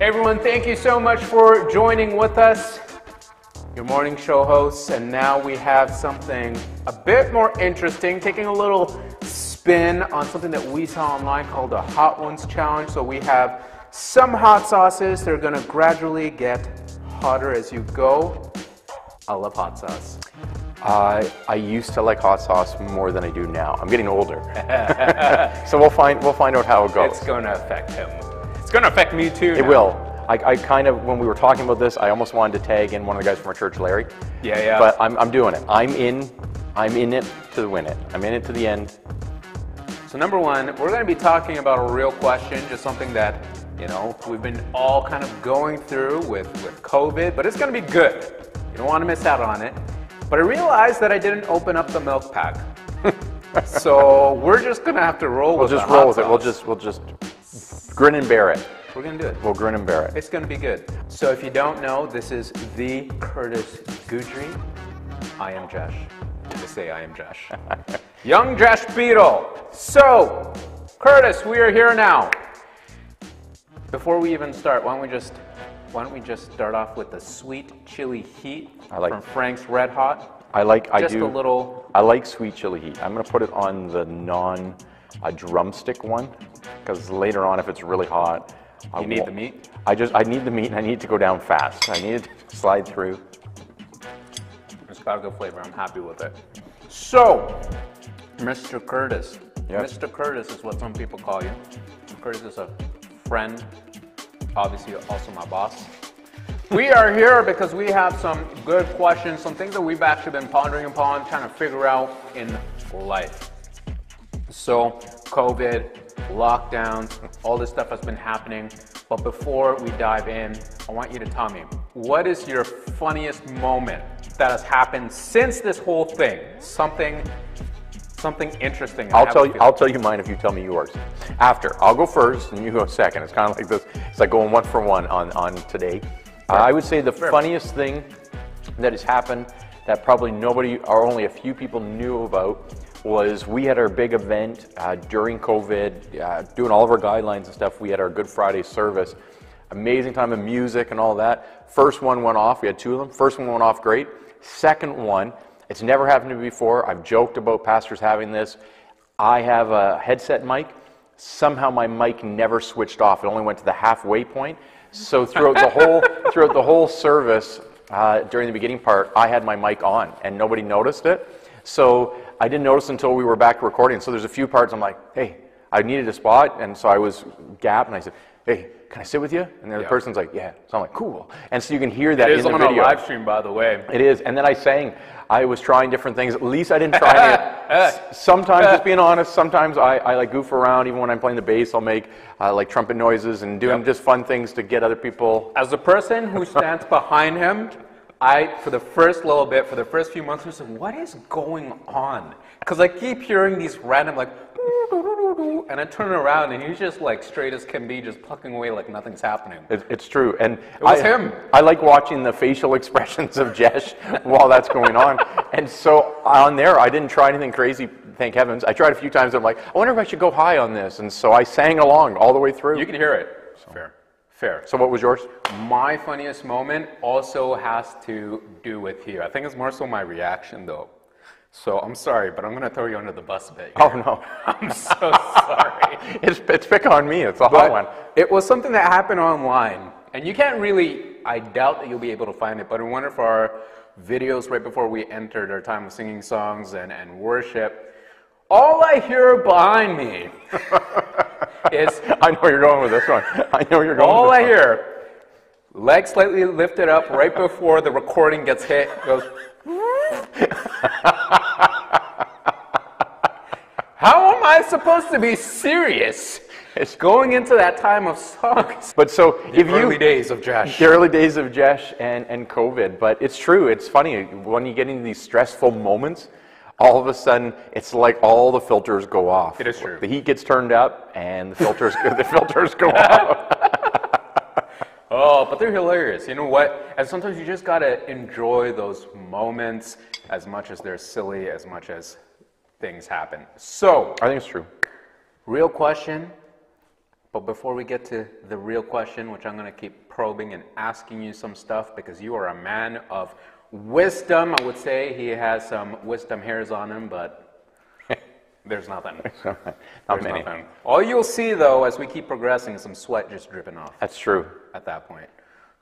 Hey everyone, thank you so much for joining with us, your morning show hosts. And now we have something a bit more interesting, taking a little spin on something that we saw online called the Hot Ones Challenge. So we have some hot sauces. They're going to gradually get hotter as you go. I love hot sauce. I used to like hot sauce more than I do now. I'm getting older. So we'll find out how it goes. It's going to affect him. It's going to affect me too. It will. I kind of, when we were talking about this, I almost wanted to tag in one of the guys from our church, Larry. Yeah. But I'm doing it. I'm in it to win it. I'm in it to the end. So number one, we're going to be talking about a real question, just something that, you know, we've been all kind of going through with COVID, but it's going to be good. You don't want to miss out on it. But I realized that I didn't open up the milk pack. So we're just going to have to roll with it. We'll just roll with it. We'll just grin and bear it. We're going to do it. We'll grin and bear it. It's going to be good. So if you don't know, this is the Curtis Goodry. I am Josh. To say I am Josh. Young Josh Beadle. So, Curtis, we are here now. Before we even start, why don't we just start off with the sweet chili heat from Frank's Red Hot? I like sweet chili heat. I'm going to put it on the drumstick one, because later on, if it's really hot, you need the meat? I need the meat, and I need it to go down fast. I need it to slide through. It's got a good flavor. I'm happy with it. So, Mr. Curtis. Yep. Mr. Curtis is what some people call you. Curtis is a friend, obviously also my boss. We are here because we have some good questions, some things that we've actually been pondering upon, trying to figure out in life. So, COVID, lockdowns, all this stuff has been happening. But before we dive in, I want you to tell me, what is your funniest moment that has happened since this whole thing? Something interesting. I'll tell you mine if you tell me yours. After, I'll go first and you go second. It's kind of like this. It's like going one for one on today. I would say the funniest thing that has happened that probably nobody or only a few people knew about was we had our big event during COVID, doing all of our guidelines and stuff. We had our Good Friday service. Amazing time of music and all that. First one went off. We had two of them. First one went off great. Second one, it's never happened to me before. I've joked about pastors having this. I have a headset mic. Somehow my mic never switched off. It only went to the halfway point. So throughout the whole service, during the beginning part, I had my mic on and nobody noticed it. So I didn't notice until we were back recording. So there's a few parts I'm like, hey, I needed a spot, and so I was gapped and I said, hey, can I sit with you? And the other person's like, yeah. So I'm like, cool. And so you can hear that in the video. It is on a live stream, by the way. It is. And then I was trying different things. At least I didn't try any. Sometimes, just being honest, sometimes I like goof around. Even when I'm playing the bass, I'll make like trumpet noises and doing just fun things to get other people. As the person who stands behind him, for the first few months, I was like, what is going on? Because I keep hearing these random like, and I turn around and he's just like straight as can be, just plucking away like nothing's happening. It's true. And it was him. I like watching the facial expressions of Jesh while that's going on. And so on there, I didn't try anything crazy, thank heavens. I tried a few times. I'm like, I wonder if I should go high on this. And so I sang along all the way through. You could hear it. So. Fair. So what was yours? My funniest moment also has to do with you. I think it's more so my reaction though. So I'm sorry, but I'm going to throw you under the bus a bit here. Oh no. I'm so sorry. It's pick on me. It's a hot one. It was something that happened online. And you can't really, I doubt that you'll be able to find it, but in one of our videos right before we entered our time of singing songs and worship, all I hear behind me is... I know you're going with this one. All I hear, legs slightly lifted up right before the recording gets hit, goes... How am I supposed to be serious? It's going into that time of songs. But so the early days of Jesh. The early days of Jesh and COVID. But it's true. It's funny when you get into these stressful moments. All of a sudden, it's like all the filters go off. It is true. The heat gets turned up, and the filters go off. Oh, but they're hilarious. You know what? And sometimes you just gotta enjoy those moments as much as they're silly, as much as things happen. So, I think it's true. Real question. But before we get to the real question, which I'm going to keep probing and asking you some stuff because you are a man of wisdom, I would say. He has some wisdom hairs on him, but there's nothing. Not many. Nothing. All you'll see, though, as we keep progressing is some sweat just dripping off. That's true. At that point.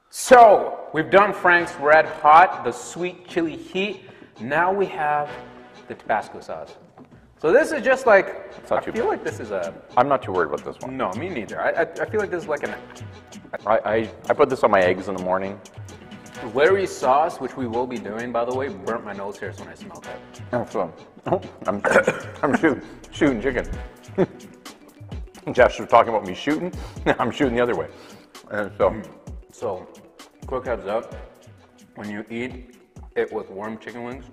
So, we've done Frank's Red Hot, the sweet chili heat. Now we have the Tabasco sauce. So this is just like, I feel like this is a... I'm not too worried about this one. No, me neither. I feel like this is like an... I put this on my eggs in the morning. Larry's sauce, which we will be doing, by the way, burnt my nose hairs when I smelled it. Oh, so I'm shooting chicken. Jeff was talking about me shooting. I'm shooting the other way. And So, quick heads up, when you eat it with warm chicken wings,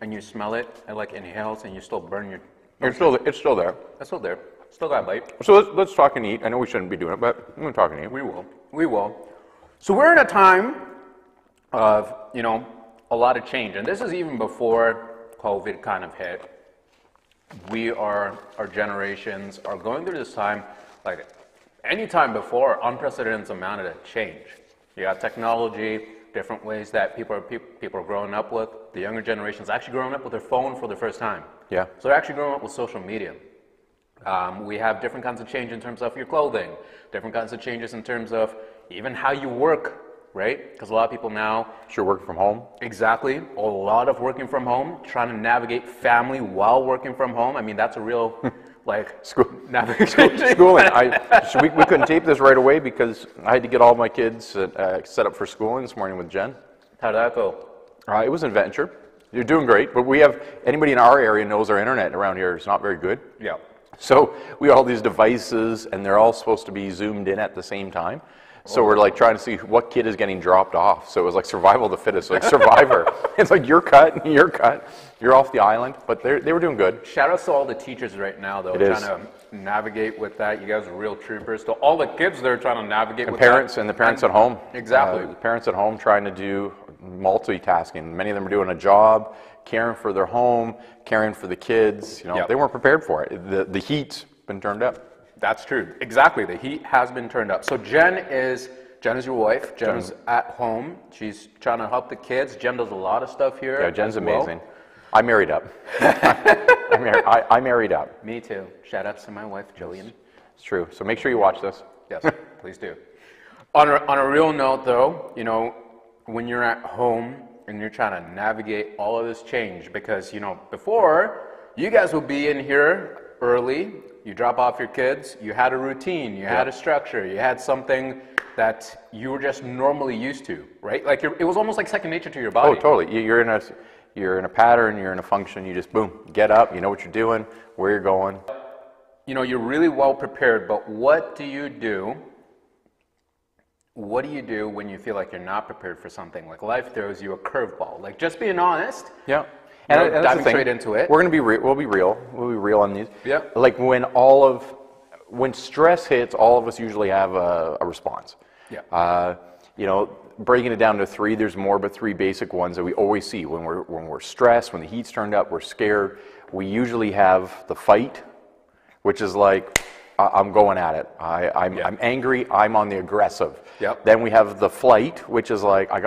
and you smell it, it like inhales, and you still burn your... it's still there. It's still there. Still got a bite. So let's talk and eat. I know we shouldn't be doing it, but I'm going to talk and eat. We will. We will. So we're in a time of, you know, a lot of change. And this is even before COVID kind of hit. Our generations are going through this time, like any time before, unprecedented amount of change. You got technology, different ways that people are growing up with. The younger generation's actually growing up with their phone for the first time. Yeah. So they're actually growing up with social media. We have different kinds of change in terms of your clothing, different kinds of changes in terms of even how you work, right? Because a lot of people now... Sure, working from home. Exactly. A lot of working from home, trying to navigate family while working from home. I mean, that's a real, like... Schooling. We couldn't tape this right away because I had to get all my kids set up for schooling this morning with Jen. How'd that go? It was an adventure. You're doing great, but we have... Anybody in our area knows our internet around here is not very good. Yeah. So we have all these devices, and they're all supposed to be zoomed in at the same time. So we're like trying to see what kid is getting dropped off. So it was like survival of the fittest, like Survivor. It's like you're cut, you're off the island. But they were doing good. Shout out to all the teachers right now, though, trying to navigate with that. You guys are real troopers. To all the kids there trying to navigate with parents that. And the parents at home. Exactly. The parents at home trying to do multitasking. Many of them are doing a job, caring for their home, caring for the kids. You know, they weren't prepared for it. The heat's been turned up. That's true. Exactly. The heat has been turned up. So Jen is your wife. Jen's at home. She's trying to help the kids. Jen does a lot of stuff here. Yeah, Jen's amazing. I married up. I married up. Me too. Shout out to my wife, Jillian. It's true. So make sure you watch this. Yes, please do. On a real note, though, you know, when you're at home and you're trying to navigate all of this change, because, you know, before, you guys would be in here early. You drop off your kids, you had a routine, you had a structure, you had something that you were just normally used to, right? Like it was almost like second nature to your body. Oh, totally. You're in a pattern, you're in a function, you just boom, get up, you know what you're doing, where you're going. You know, you're really well prepared, but what do you do? What do you do when you feel like you're not prepared for something? Like life throws you a curveball. Like just being honest. Yeah. And diving straight into it. We're going to be we'll be real on these. Yeah. Like when stress hits, all of us usually have a response. Yeah. You know, breaking it down to three, there's more but three basic ones that we always see when we're stressed, when the heat's turned up, we're scared. We usually have the fight, which is like I'm going at it. I'm angry. I'm on the aggressive. Yep. Then we have the flight, which is like I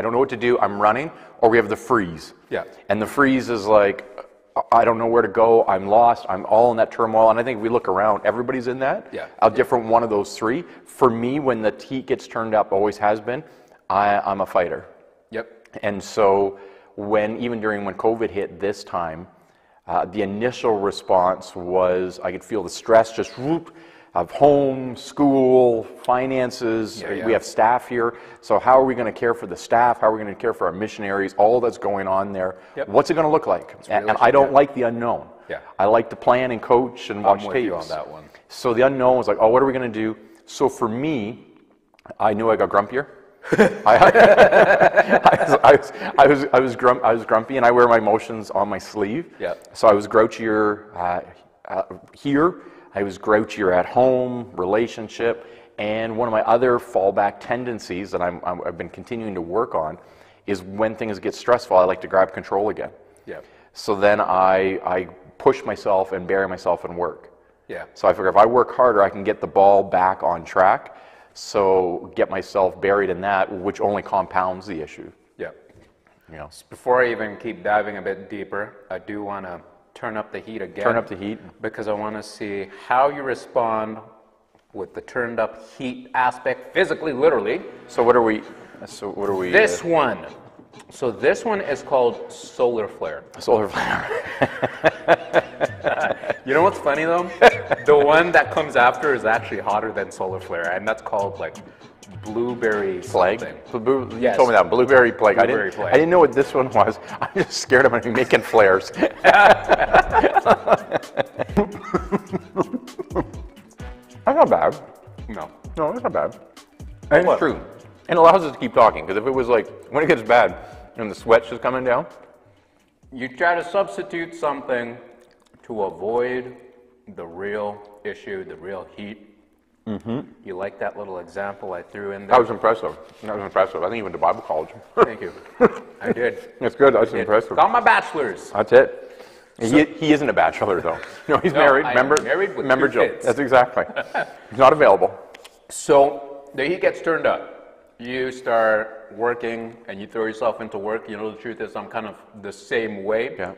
don't know what to do. I'm running. Or we have the freeze. Yeah. And the freeze is like I don't know where to go. I'm lost. I'm all in that turmoil. And I think if we look around, everybody's in that. Yeah. A different one of those three. For me, when the heat gets turned up, always has been. I'm a fighter. Yep. And so when COVID hit this time. The initial response was I could feel the stress just whoop of home, school, finances. We have staff here. So how are we going to care for the staff? How are we going to care for our missionaries? All that's going on there. Yep. What's it going to look like? And I don't like the unknown. Yeah. I like to plan and coach and watch I'm with tapes. you on that one. So the unknown was like, oh, what are we going to do? So for me, I knew I got grumpier. I was grumpy, and I wear my emotions on my sleeve. Yeah. So I was grouchier here. I was grouchier at home, relationship, and one of my other fallback tendencies that I've been continuing to work on is when things get stressful, I like to grab control again. Yeah. So then I push myself and bury myself in work. Yeah. So I figure if I work harder, I can get the ball back on track. So get myself buried in that, which only compounds the issue. Yeah. You know, Before I even keep diving a bit deeper, I do want to turn up the heat again. turn up the heat. Because I want to see how you respond with the turned up heat aspect, physically, literally. So what are we? This one. So this one is called solar flare. Solar flare. You know what's funny though? The one that comes after is actually hotter than solar flare, and that's called like blueberry Plague? something. You Yes. told me that. Blueberry plague. Blueberry plague. I didn't know what this one was. I'm just scared I'm going to be making flares. That's not bad. No. No, that's not bad. And what? it's true. And it allows us to keep talking, because if it was like, when it gets bad and the sweat's just coming down, You try to substitute something to avoid the real issue, the real heat. Mm-hmm. You like that little example I threw in that there? was impressive. That was impressive. I think you went to Bible college. Thank you. I did. That's good. That's impressive. Got my bachelor's. That's it. He isn't a bachelor, though. No, he's married. I am Remember? married with Remember, two Joe. kids. That's exactly. He's not available. So the heat gets turned up. You start working and you throw yourself into work. You know, the truth is I'm kind of the same way. Yeah.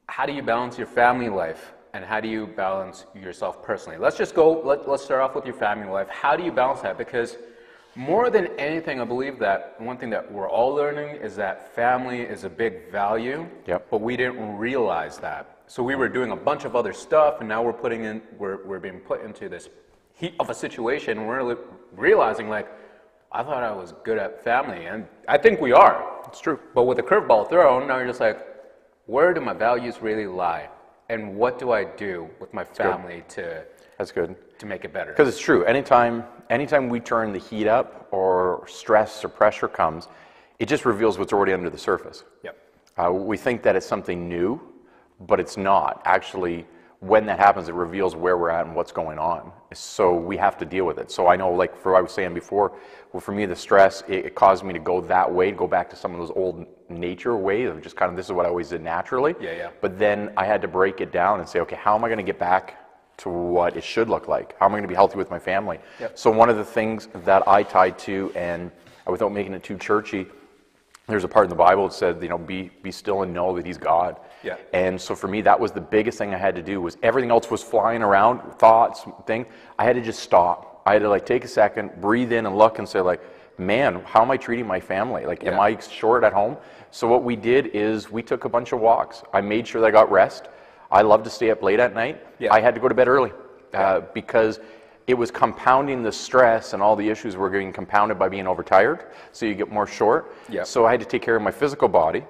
How do you balance your family life and how do you balance yourself personally? Let's just go, let's start off with your family life. How do you balance that? Because more than anything, I believe that one thing that we're all learning is that family is a big value, Yep. but we didn't realize that. So we were doing a bunch of other stuff and now we're being put into this heat of a situation and we're realizing like, I thought I was good at family, and I think we are. It's true. But with the curveball thrown, now you're just like, where do my values really lie? And what do I do with my family That's good. to make it better? Because it's true. Anytime we turn the heat up or stress or pressure comes, it just reveals what's already under the surface. Yep. We think that it's something new, but it's not. Actually, when that happens, it reveals where we're at and what's going on. So we have to deal with it. So I know, like for what I was saying before, well, for me, the stress, it caused me to go that way, go back to some of those old nature ways of just kind of, this is what I always did naturally. Yeah, yeah. But then I had to break it down and say, okay, how am I going to get back to what it should look like? How am I going to be healthy with my family? Yep. So one of the things that I tied to, and without making it too churchy, there's a part in the Bible that said, you know, be still and know that He's God. Yeah. And so for me, that was the biggest thing I had to do. Was everything else was flying around, thoughts, things. I had to just stop. I had to like take a second, breathe in, and look and say like, man, how am I treating my family? Like, am I short at home? So what we did is we took a bunch of walks. I made sure that I got rest. I love to stay up late at night. Yeah. I had to go to bed early because it was compounding the stress, and all the issues were getting compounded by being overtired. So you get more short. Yeah. So I had to take care of my physical body.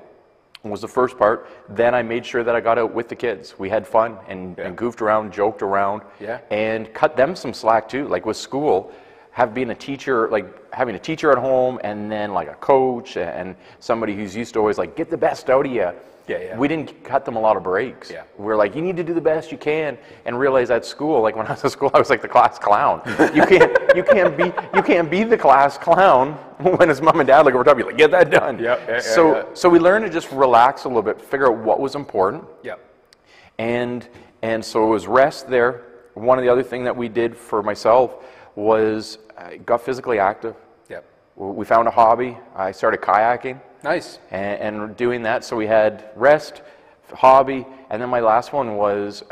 Was the first part. Then I made sure that I got out with the kids. We had fun and goofed around, joked around, and cut them some slack too. Like with school, having a teacher at home, and then like a coach and somebody who's used to always like get the best out of you. Yeah. We didn't cut them a lot of breaks. Yeah. We're like, you need to do the best you can, and realize at school, like when I was at school, I was like the class clown. You can't be the class clown when his mom and dad look over top. You're like, get that done. So we learned to just relax a little bit, figure out what was important. Yeah. And so it was rest there. One of the other thing that we did for myself was got physically active. Yep. We found a hobby. I started kayaking. Nice. And doing that, so we had rest, hobby, and then my last one was,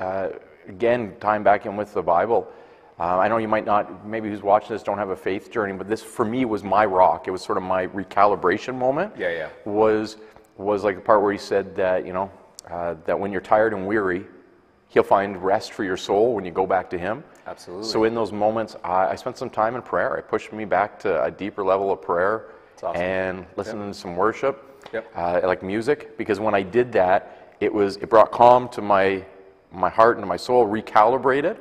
again, tying back in with the Bible. I know you might not, maybe who's watching this don't have a faith journey, but this for me was my rock. It was sort of my recalibration moment. Yeah. Was like the part where he said that, you know, that when you're tired and weary, He'll find rest for your soul when you go back to Him. Absolutely. So in those moments, I spent some time in prayer. It pushed me back to a deeper level of prayer. Awesome. And listening to some worship, Yep. like music, because when I did that, it brought calm to my heart and to my soul, recalibrated,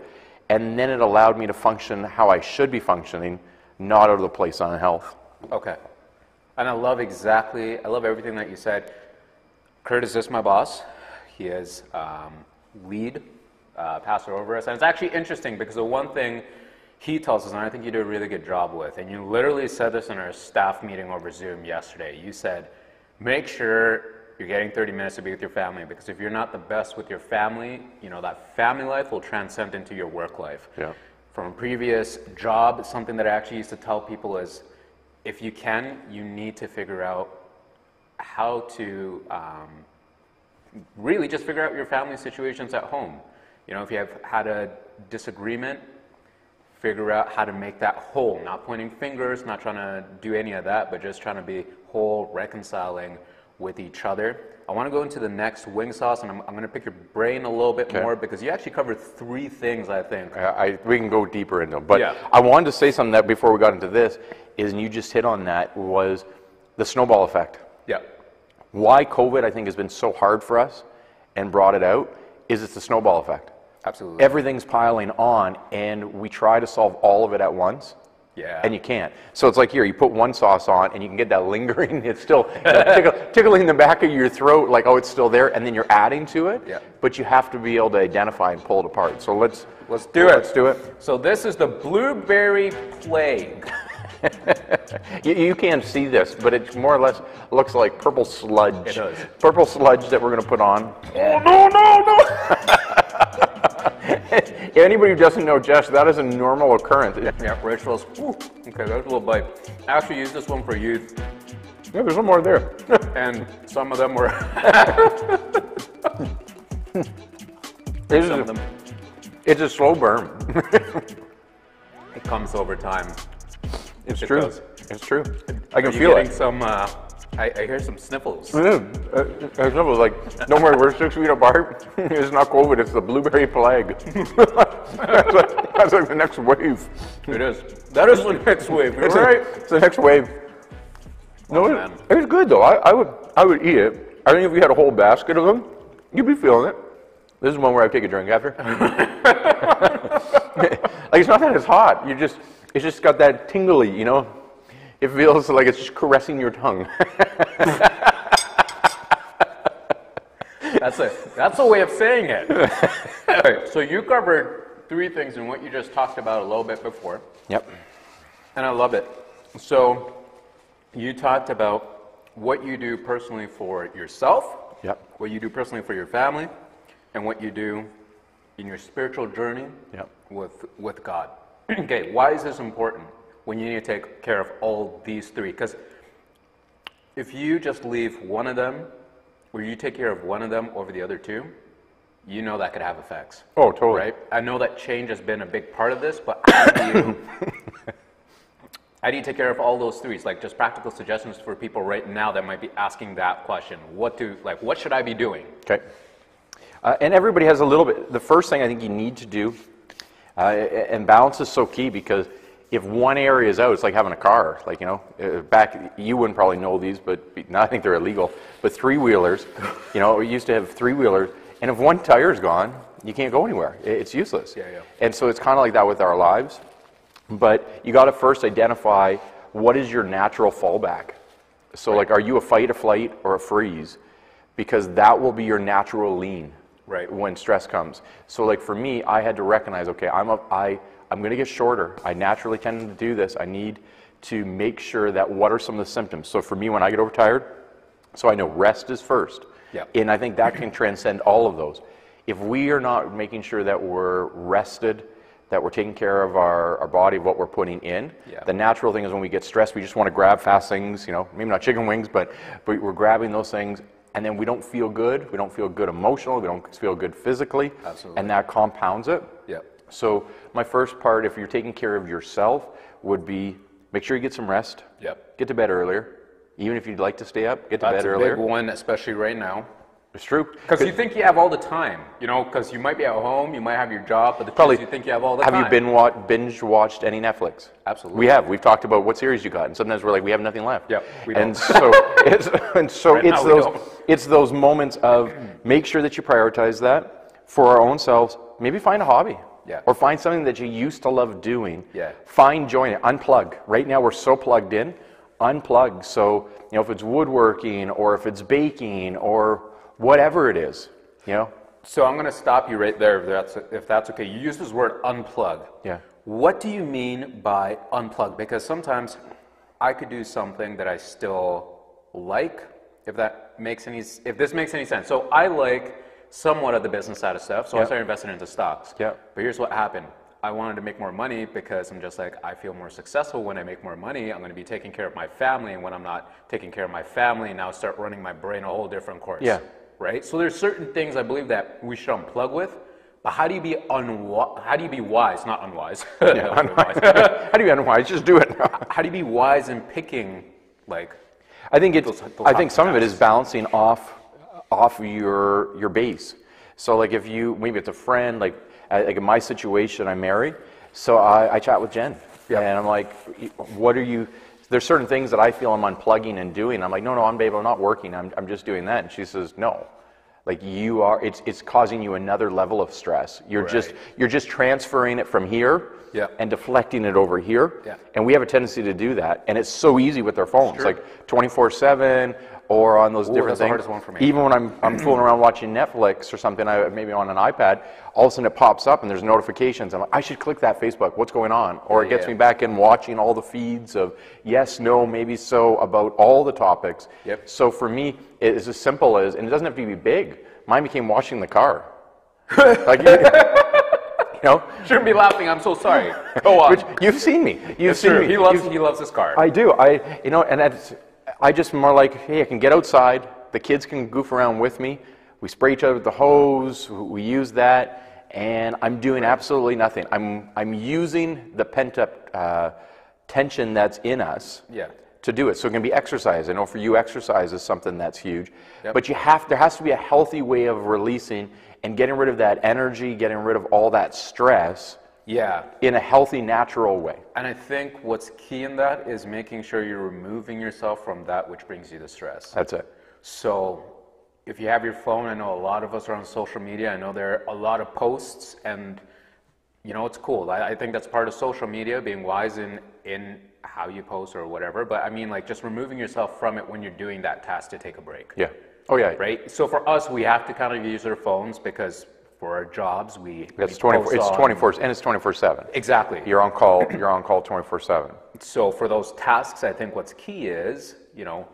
and then it allowed me to function how I should be functioning, not out of the place on health. Okay. And I love everything that you said. Kurt is just my boss. He is lead pastor over us. And it's actually interesting because the one thing he tells us, and I think you do a really good job with, and you literally said this in our staff meeting over Zoom yesterday. You said, make sure you're getting 30 minutes to be with your family, because if you're not the best with your family, you know, that family life will transcend into your work life. Yeah. From a previous job, something that I actually used to tell people is, if you can, you need to figure out how to really just figure out your family situations at home. You know, if you have had a disagreement, figure out how to make that whole, not pointing fingers, not trying to do any of that, but just trying to be whole, reconciling with each other. I want to go into the next wing sauce, and I'm going to pick your brain a little bit more, because you actually covered 3 things, I think. We can go deeper into them. But Yeah. I wanted to say something that before we got into this, and you just hit on that, was the snowball effect. Yeah. Why COVID, I think, has been so hard for us and brought it out is it's the snowball effect. Absolutely. Everything's piling on, and we try to solve all of it at once. Yeah. And you can't. So it's like here, you put one sauce on, and you can get that lingering, it's still tickling the back of your throat, like, oh, it's still there, and then you're adding to it. Yeah. But you have to be able to identify and pull it apart. So let's do it. Let's do it. So this is the blueberry plague. You can't see this, but it more or less looks like purple sludge. It does. Purple sludge that we're going to put on. Oh, no! Anybody who doesn't know Jess, that is a normal occurrence. Yeah, rituals. Ooh, okay, there's a little bite. I actually used this one for youth, Yeah, there's one more there. and some of them were. Some of them. It's a slow burn. It comes over time. It's It true. does. It's true. I can Are you feel getting it. some? I hear some sniffles. It was like, don't worry, we're 6 feet apart. It's not COVID, it's the blueberry plague. That's like the next wave. It is. That is the next wave. You're It's, right. it's the next wave. No, Oh, man. it's good though. I would eat it. I think if you had a whole basket of them, you'd be feeling it. This is one where I take a drink after. Like, it's not that it's hot. It's just got that tingly, you know. It feels like it's just caressing your tongue. That's a way of saying it. All right, so you covered 3 things in what you just talked about a little bit before, Yep. and I love it. So you talked about what you do personally for yourself, Yep. what you do personally for your family, and what you do in your spiritual journey Yep. with God. Okay, why is this important when you need to take care of all these 3? Because if you just leave one of them, or you take care of one of them over the other 2, you know that could have effects. Oh, totally. Right? I know that change has been a big part of this, but how do you take care of all those 3? It's like just practical suggestions for people right now that might be asking that question. What should I be doing? Okay. And everybody has a little bit. The first thing I think you need to do, and balance is so key, because if one area is out, it's like having a car. Like, you know, back, you wouldn't probably know these, but now I think they're illegal. But 3-wheelers, you know, we used to have 3-wheelers, and if one tire's gone, you can't go anywhere. It's useless. Yeah, yeah. And so it's kind of like that with our lives. But you got to first identify what is your natural fallback. So, like, are you a fight, a flight, or a freeze? Because that will be your natural lean. Right. When stress comes. So, like, for me, I had to recognize, okay, I'm going to get shorter. I naturally tend to do this. I need to make sure that what are some of the symptoms. So for me, when I get overtired, so I know rest is first. Yeah. And I think that can transcend all of those. If we are not making sure that we're rested, that we're taking care of our body, of what we're putting in, Yeah. the natural thing is when we get stressed, we just want to grab fast things, you know, maybe not chicken wings, but we're grabbing those things. And then we don't feel good. We don't feel good emotionally. We don't feel good physically. Absolutely. And that compounds it. Yeah. So my first part, if you're taking care of yourself, would be make sure you get some rest. Yep. Get to bed earlier. Even if you'd like to stay up, get to That's bed a earlier. big one, especially right now. It's true. Because you think you have all the time, you know, because you might be at home, you might have your job, but the truth Probably. is you think you have all the Have time. you binge watched any Netflix? Absolutely. We have. We've talked about what series you got, and sometimes we're like, we have nothing left. Yep, we And don't. so Right now we don't. it's those moments of make sure that you prioritize that for our own selves. Maybe find a hobby. Yeah. Or find something that you used to love doing. Yeah. Find joy in it. Unplug. Right now we're so plugged in. Unplug. So, you know, if it's woodworking or if it's baking or whatever it is, you know. So I'm going to stop you right there if that's okay. You use this word unplug. Yeah. What do you mean by unplug? Because sometimes I could do something that I still like if this makes any sense. So I like somewhat of the business side of stuff, so I started investing into stocks. Yeah. But here's what happened. I wanted to make more money because I'm just like, I feel more successful when I make more money. I'm going to be taking care of my family, and when I'm not taking care of my family, now start running my brain a whole different course. Yeah. Right? So there's certain things I believe that we should unplug with, but how do you be wise, not unwise? Yeah, unwise. How do you be unwise? Just do it. How do you be wise in picking, like, I think I think some of it is tasks? balancing off your base. So like if you maybe it's a friend, like in my situation, I'm married, so I chat with Jen, Yeah. and I'm like, what are you? There's certain things that I feel I'm unplugging and doing. I'm like, no, I'm babe, I'm not working. I'm just doing that, and she says no. Like you are, it's causing you another level of stress. You're just transferring it from here and deflecting it over here. Yeah. And we have a tendency to do that. And it's so easy with our phones, like 24/7 or on those different that's the things. hardest one for me. Even when I'm fooling around watching Netflix or something, maybe on an iPad, all of a sudden it pops up and there's notifications. I'm like, I should click that Facebook. What's going on? Or it gets me back in watching all the feeds of yes, no, maybe so about all the topics. Yep. So for me, it's as simple as, and it doesn't have to be big. Mine became washing the car. Like, you know, Shouldn't be laughing. I'm so sorry. Go on. which you've seen me. You've It's seen true. me. He loves his car. I do. And I just more like, hey, I can get outside. The kids can goof around with me. We spray each other with the hose. We use that, and I'm doing absolutely nothing. I'm using the pent up tension that's in us. Yeah. To do it. So it can be exercise. I know for you exercise is something that's huge. Yep. But there has to be a healthy way of releasing and getting rid of that energy, getting rid of all that stress Yeah. in a healthy, natural way. And I think what's key in that is making sure you're removing yourself from that which brings you the stress. That's it. So if you have your phone, I know a lot of us are on social media. I know there are a lot of posts, and you know, it's cool. I think that's part of social media, being wise in how you post or whatever. But I mean, like, just removing yourself from it when you're doing that task to take a break. Yeah. Oh yeah. Right? So for us, we have to kind of use our phones because for our jobs, we It's we 24. post It's on- 24, and it's 24/7. Exactly. You're on call. You're on call 24/7. So for those tasks, I think what's key is, you know,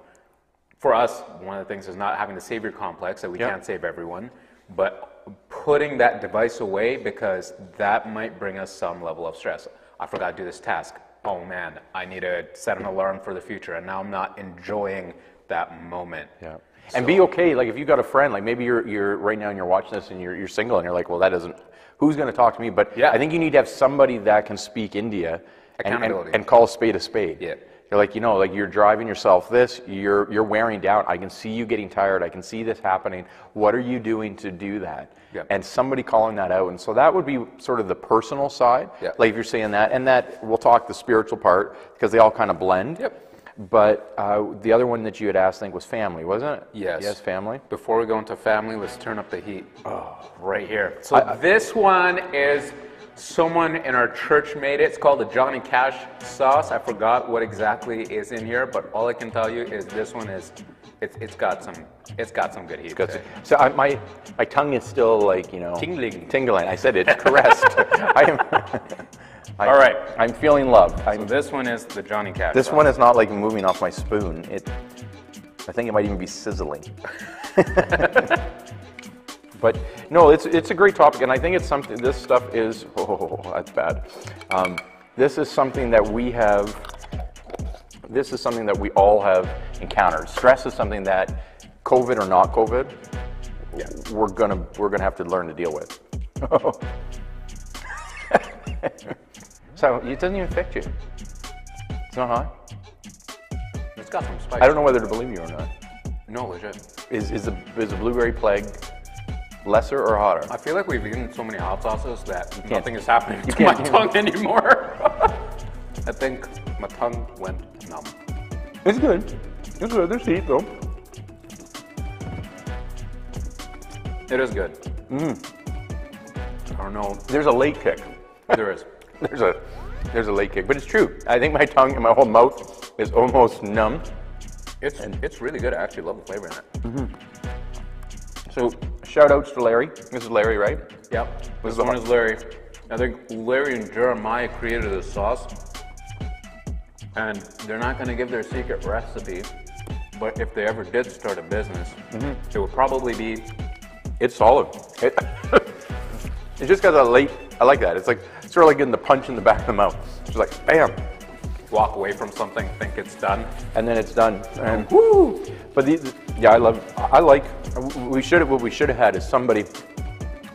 for us, one of the things is not having the savior complex that we Yeah. can't save everyone, but putting that device away because that might bring us some level of stress. I forgot to do this task. Oh man, I need to set an alarm for the future, and now I'm not enjoying that moment. Yeah. And be okay. Like if you got a friend, like maybe you're right now and you're watching this and you're single and you're like, well, that doesn't. Who's going to talk to me? But Yeah. I think you need to have somebody that can speak India Accountability. and call a spade a spade. Yeah. You're like, you know, like you're driving yourself this, you're wearing down. I can see you getting tired. I can see this happening. What are you doing to do that? Yeah. And somebody calling that out. And so that would be sort of the personal side. Yeah. Like if you're saying that, and that we'll talk the spiritual part because they all kind of blend. Yep. But the other one that you had asked, I think, was family, wasn't it? Yes. Yes, family. Before we go into family, let's turn up the heat. Oh, right here. So this one is someone in our church made it. It's called the Johnny Cash sauce. I forgot what exactly is in here, but all I can tell you is this one is it's got some good heat. Good. So my tongue is still like, you know, Tingling. Tingling. I said it's caressed. All right. I'm feeling love. So this one is the Johnny Cash This sauce. one is not like moving off my spoon. I think it might even be sizzling. But no, it's a great topic, and I think it's something. This stuff is that's bad. This is something that we have. This is something that we all have encountered. Stress is something that, COVID or not COVID, we're gonna have to learn to deal with. So it doesn't even affect you. It's not hot. It's got some spice. I don't know whether to believe you or not. No, legit. Is the blueberry plague lesser or hotter? I feel like we've eaten so many hot sauces that nothing is happening to can't- my tongue anymore. I think my tongue went numb. It's good. It's good. There's heat though. It is good. I don't know. There's a late kick. There is. There's a late kick, but it's true. I think my tongue and my whole mouth is almost numb. It's really good. I actually love the flavor in it. So shout outs to Larry. This is Larry, right? Yep. This one is Larry. I think Larry and Jeremiah created this sauce, and they're not going to give their secret recipe But if they ever did start a business, it would probably be. It's solid. It just got that late. I like that. It's like sort of like getting the punch in the back of the mouth. It's like bam. Walk away from something, think it's done, and then it's done. And woo! But yeah, I like. What we should have had is somebody.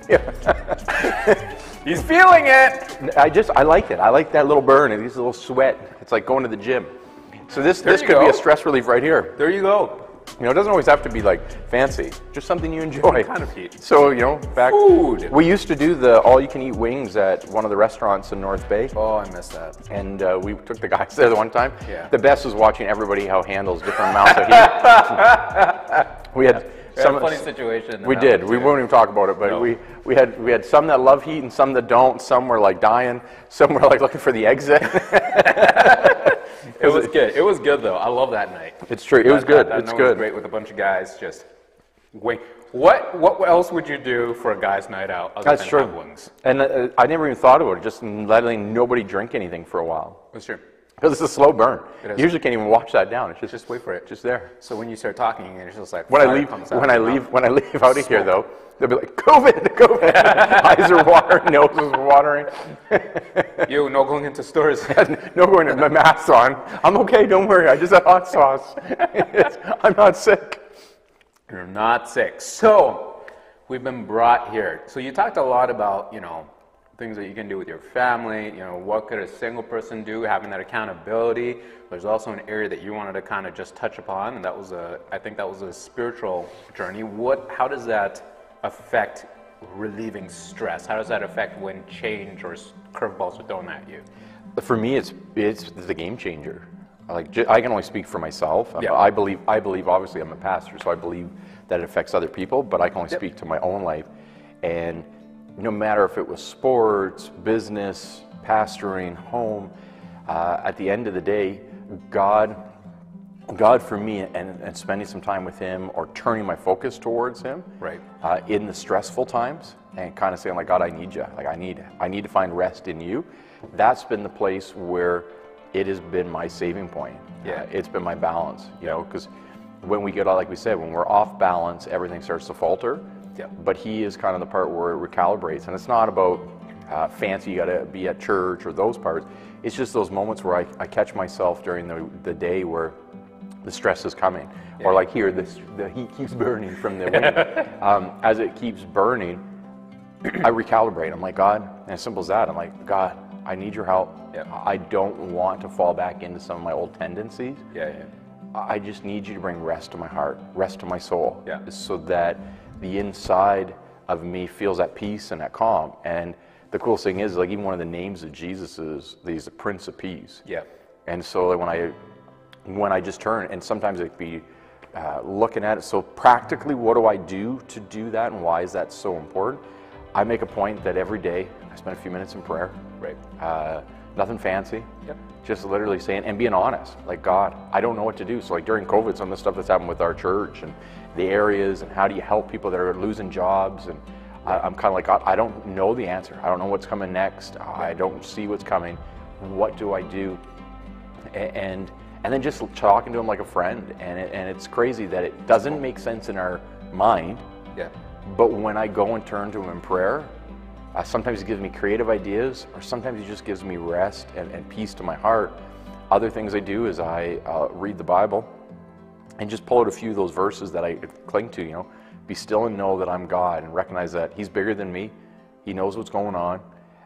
Yeah. He's feeling it. I like it. I like that little burn and this little sweat. It's like going to the gym. So this could be a stress relief right here. There you go. You know, it doesn't always have to be like fancy. Just something you enjoy. What kind of heat? So, you know, Food. We used to do the all-you-can-eat wings at one of the restaurants in North Bay. Oh, I missed that. And we took the guys there the one time. Yeah. The best was watching everybody how handles different amounts of heat. We had a funny situation. We did. We won't even talk about it, but No. we had some that love heat and some that don't. Some were like dying. Some were like looking for the exit. It was good. It was good though. I love that night. It's true. It was good. That It's night good. was great with a bunch of guys. Just wait. What else would you do for a guy's night out other That's than true. have wings? And I never even thought about it. Just letting nobody drink anything for a while. That's true. Because it's a slow burn. It is. You usually can't even watch that down. It's Just wait for it. just there. So when you start talking, it's just like When I leave out of here though, they'll be like, COVID. Eyes are watering, nose is watering. You no going into stores. No going to my mask on. I'm okay, don't worry. I just had hot sauce. I'm not sick. You're not sick. So we've been brought here. So you talked a lot about, things that you can do with your family, what could a single person do, having that accountability. There's also an area that you wanted to kind of just touch upon, and I think that was a spiritual journey. How does that affect relieving stress? How does that affect when change or curveballs are thrown at you? For me, it's the game changer. Like I can only speak for myself. Yeah. I believe obviously I'm a pastor, so I believe that it affects other people, but I can only speak to my own life. And no matter if it was sports, business, pastoring, home, at the end of the day, God for me, and spending some time with Him or turning my focus towards Him, Right. In the stressful times, and kind of saying like, God, I need you. Like I need to find rest in You. That's been the place where it has been my saving point. Yeah. It's been my balance. Because when we get, like we said, when we're off balance, everything starts to falter. Yeah. But He is kind of the part where it recalibrates, and it's not about fancy, you got to be at church or those parts. It's just those moments where I catch myself during the day where the stress is coming, or like here, the heat keeps burning from the wind. As it keeps burning, I recalibrate. I'm like, God, and as simple as that, I'm like, God, I need Your help. Yeah. I don't want to fall back into some of my old tendencies. Yeah. I just need You to bring rest to my heart, rest to my soul, Yeah. so that the inside of me feels at peace and at calm. And the coolest thing is, like, even one of the names of Jesus is He's the Prince of Peace. Yeah. And so like, when I just turn, and sometimes it'd be looking at it, so practically what do I do to do that, and why is that so important? I make a point that every day I spend a few minutes in prayer. Right. Nothing fancy. Yep. Just literally saying and being honest. Like, God, I don't know what to do. So like during COVID, some of the stuff that's happened with our church and the areas, and how do you help people that are losing jobs, and I'm kind of like, God, I don't know the answer. I don't know what's coming next. I don't see what's coming. What do I do? And then just talking to Him like a friend. And it's crazy that it doesn't make sense in our mind. Yeah. But when I go and turn to Him in prayer, sometimes He gives me creative ideas, or sometimes He just gives me rest and peace to my heart. Other things I do is I read the Bible and just pull out a few of those verses that I cling to, Be still and know that I'm God, and recognize that He's bigger than me. He knows what's going on.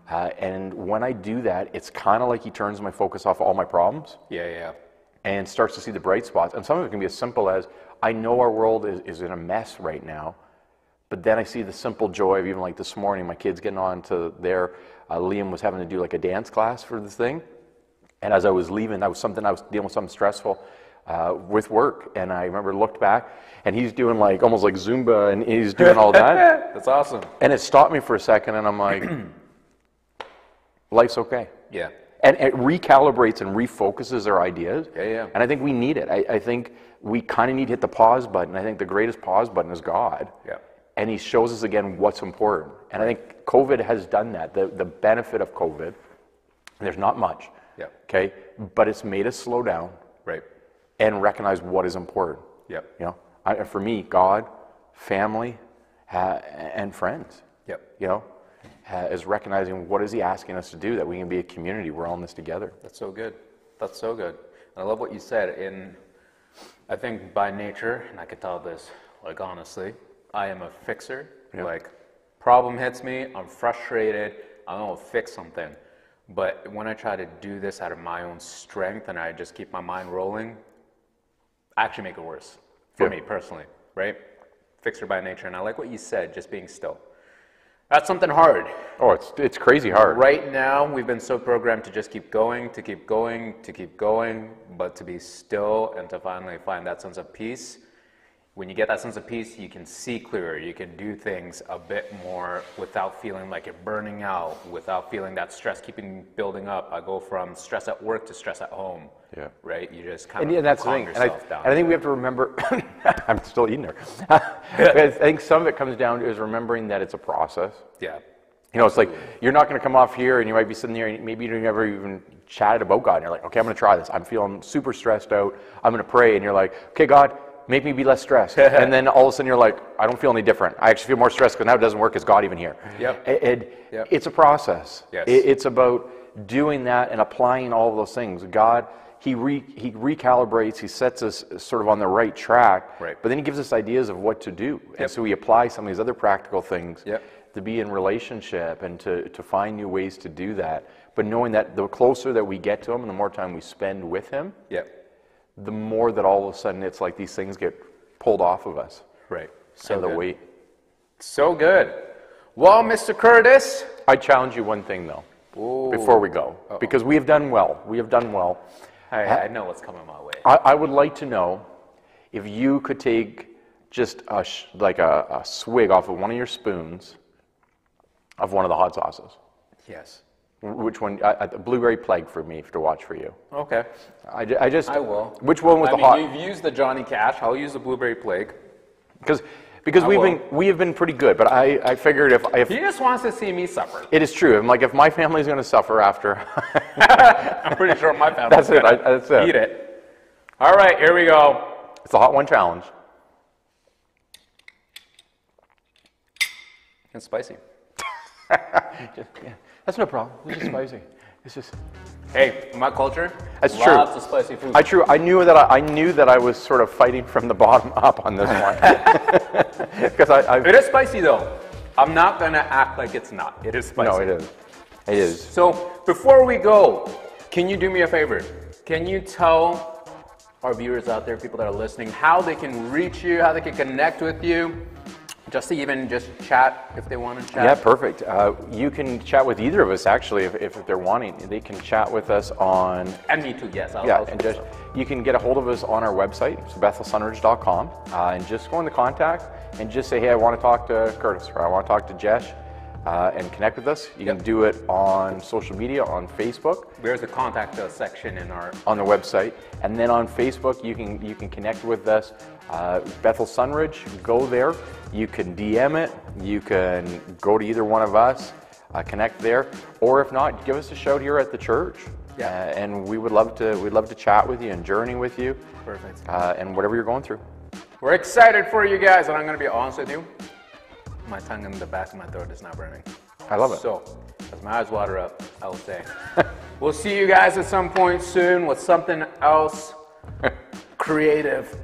And when I do that, it's kind of like He turns my focus off all my problems. Yeah. And starts to see the bright spots. And some of it can be as simple as, I know our world is in a mess right now, but then I see the simple joy of, even like this morning, my kids getting on to Liam was having to do like a dance class for the thing. And as I was leaving, I was dealing with something stressful with work. And I remember looked back, and he's doing like almost like Zumba, and he's doing all that. That's awesome. And it stopped me for a second, and I'm like, life's okay. Yeah. And it recalibrates and refocuses our ideas. Yeah. And I think we need it. I think we kind of need to hit the pause button. I think the greatest pause button is God. Yeah. And He shows us again what's important. And I think COVID has done that. The benefit of COVID, there's not much. Yeah. Okay? But it's made us slow down. Right. and recognize what is important. Yep. You know, for me, God, family, and friends. Yep. You know, is recognizing what is He asking us to do, that we can be a community. We're all in this together. That's so good. That's so good. I love what you said. I think by nature, and I could tell this, like honestly, I am a fixer. Yeah. Like, problem hits me, I'm frustrated, I don't fix something. But when I try to do this out of my own strength and I just keep my mind rolling, I actually make it worse for me personally, right? Fixer by nature. And I like what you said, just being still. That's something hard. Oh, it's crazy hard. Right now, we've been so programmed to just keep going, to keep going, to keep going, but to be still and to finally find that sense of peace. When you get that sense of peace, you can see clearer. You can do things a bit more without feeling like you're burning out, without feeling that stress keeping building up. I go from stress at work to stress at home. Yeah. Right? You just kind of that's the calm thing. yourself down. And I think we have to remember, I'm still eating there. I think some of it comes down to is remembering that it's a process. Yeah. You know, it's like, you're not going to come off here and you might be sitting there and maybe you never even chatted about God. And you're like, okay, I'm going to try this. I'm feeling super stressed out. I'm going to pray. And you're like, okay, God, make me be less stressed. And then all of a sudden you're like, I don't feel any different. I actually feel more stressed because now it doesn't work. Is God even here? Yep. It's a process. Yes. It's about doing that and applying all of those things. God, He recalibrates, He sets us sort of on the right track, but then He gives us ideas of what to do. And so we apply some of these other practical things to be in relationship and to find new ways to do that. But knowing that the closer that we get to Him and the more time we spend with Him, the more that all of a sudden it's like these things get pulled off of us. Right. So the weight. So good. Well, Mr. Curtis. I challenge you one thing though, before we go, because we have done well. We have done well. I know what's coming my way. I would like to know if you could take just like a swig off of one of your spoons of one of the hot sauces. Yes. Which one? Blueberry Plague for me to watch for you. Okay. I will. Which one was the hot? You've used the Johnny Cash. I'll use the Blueberry Plague. Because we have been pretty good, but I figured if he just wants to see me suffer. It is true. I'm like, if my family's going to suffer after, I'm pretty sure my family's that's it. That's it. Eat it. All right, here we go. It's a hot one challenge. It's spicy. That's no problem. It's just spicy. It's just. Hey, in my culture, that's lots true. of spicy food. I knew that I was sort of fighting from the bottom up on this one. Because it is spicy though. I'm not gonna act like it's not. It is spicy. No, it is. It is. So before we go, can you do me a favor? Can you tell our viewers out there, people that are listening, how they can reach you, how they can connect with you? Just to even just chat if they want to chat. Yeah, perfect. You can chat with either of us actually if they're wanting. They can chat with us on. And me too. Yes. You can get a hold of us on our website, it's bethelsunridge.com, and just go into contact and just say, hey, I want to talk to Curtis or I want to talk to Jesh, and connect with us. You can do it on social media, on Facebook. There's a contact us section on the website, and then on Facebook you can connect with us. Bethel Sunridge, go there. You can DM it. You can go to either one of us, connect there, or if not, give us a shout here at the church. And we'd love to chat with you and journey with you. Perfect. And whatever you're going through. We're excited for you guys, and I'm going to be honest with you. My tongue in the back of my throat is not burning. I love it. So, as my eyes water up, I will say, we'll see you guys at some point soon with something else creative.